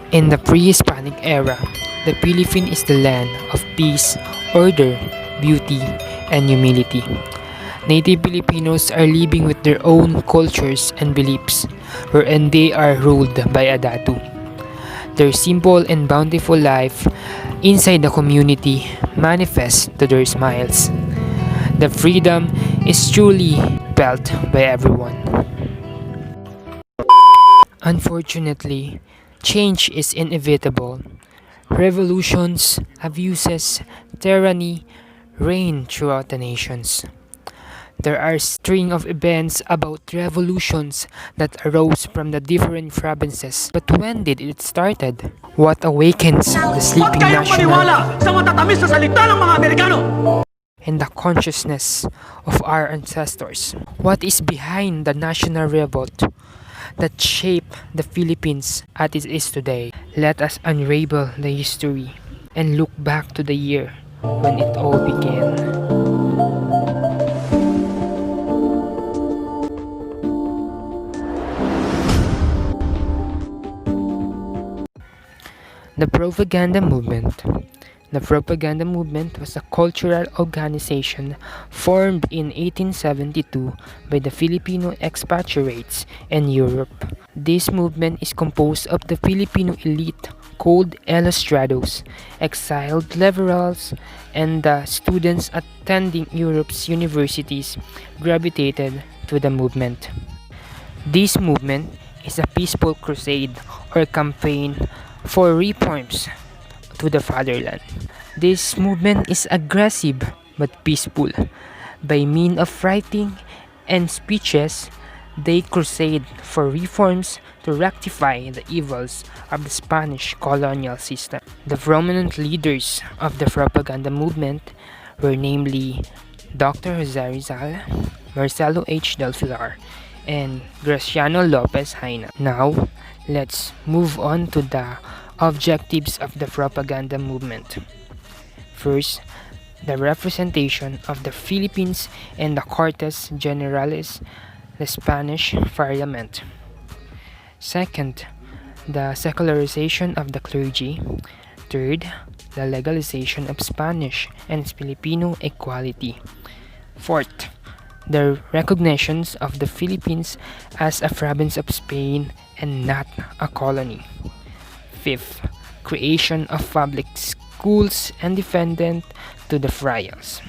In the pre-Hispanic era, the Philippines is the land of peace, order, beauty, and humility. Native Filipinos are living with their own cultures and beliefs, wherein they are ruled by a datu. Their simple and bountiful life inside the community manifests to their smiles. The freedom is truly felt by everyone. Unfortunately, change is inevitable. Revolutions, abuses, tyranny reign throughout the nations. There are a string of events about revolutions that arose from the different provinces. But when did it started? What awakens the sleeping national sa matatamis na salita ng mga Amerikano? and the consciousness of our ancestors? What is behind the national revolt that shaped the Philippines as it is today? Let us unravel the history and look back to the year when it all began. The propaganda movement. The propaganda movement was a cultural organization formed in 1872 by the Filipino expatriates in Europe. This movement is composed of the Filipino elite called ilustrados, exiled liberals, and the students attending Europe's universities gravitated to the movement. This movement is a peaceful crusade or campaign for reforms to the fatherland. This movement is aggressive but peaceful. By means of writing and speeches, they crusade for reforms to rectify the evils of the Spanish colonial system. The prominent leaders of the propaganda movement were namely Dr. Jose Rizal, Marcelo H. Del Pilar, and Graciano Lopez Haina. Now, let's move on to the objectives of the propaganda movement. First, the representation of the Philippines in the Cortes Generales, the Spanish Parliament. Second, the secularization of the clergy. Third, the legalization of Spanish and Filipino equality. Fourth, the recognition of the Philippines as a province of Spain and not a colony. Fifth, creation of public schools independent to the friars.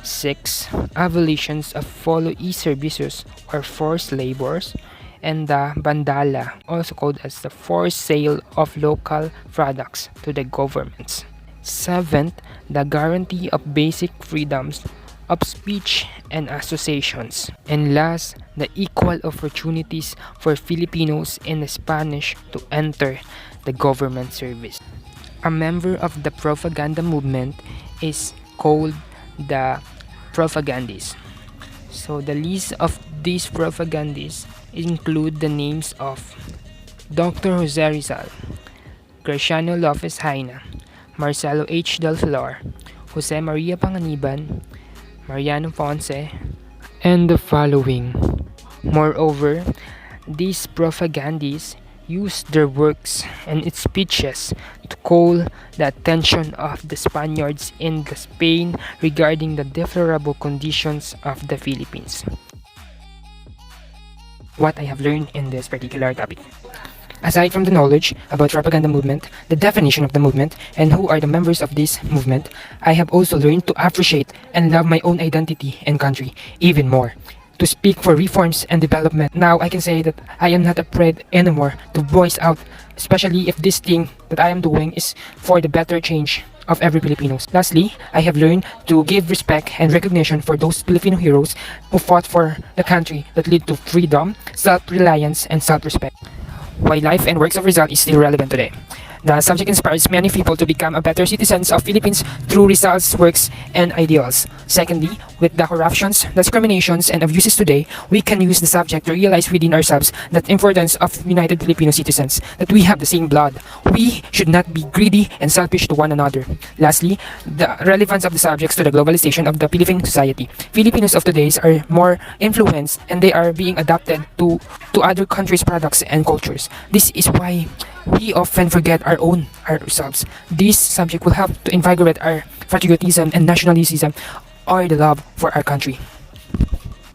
6. Abolitions of follow-e services or forced labors, and the bandala, also called as the forced sale of local products to the governments. 7th, the guarantee of basic freedoms of speech and associations. And last, the equal opportunities for Filipinos and the Spanish to enter the government service. A member of the propaganda movement is called the propagandists. So the list of these propagandists include the names of Dr. Jose Rizal, Graciano Lopez Haina, Marcelo H. Del Pilar, Jose Maria Panganiban, Mariano Ponce, and the following. Moreover, these propagandists used their works and its speeches to call the attention of the Spaniards in Spain regarding the deplorable conditions of the Philippines. What I have learned in this particular topic. Aside from the knowledge about propaganda movement, the definition of the movement, and who are the members of this movement, I have also learned to appreciate and love my own identity and country even more. To speak for reforms and development. Now I can say that I am not afraid anymore to voice out, especially if this thing that I am doing is for the better change of every Filipinos. Lastly, I have learned to give respect and recognition for those Filipino heroes who fought for the country that lead to freedom, self-reliance, and self-respect. Why life and works of Rizal is still relevant today. The subject inspires many people to become a better citizens of Philippines through Rizal's works and ideals. Secondly, with the corruptions, discriminations, and abuses today, we can use the subject to realize within ourselves the importance of united Filipino citizens, that we have the same blood. We should not be greedy and selfish to one another. Lastly, the relevance of the subjects to the globalization of the Philippine society. Filipinos of today are more influenced and they are being adapted to other countries' products and cultures. This is why We often forget ourselves. This subject will help to invigorate our patriotism and nationalism or the love for our country.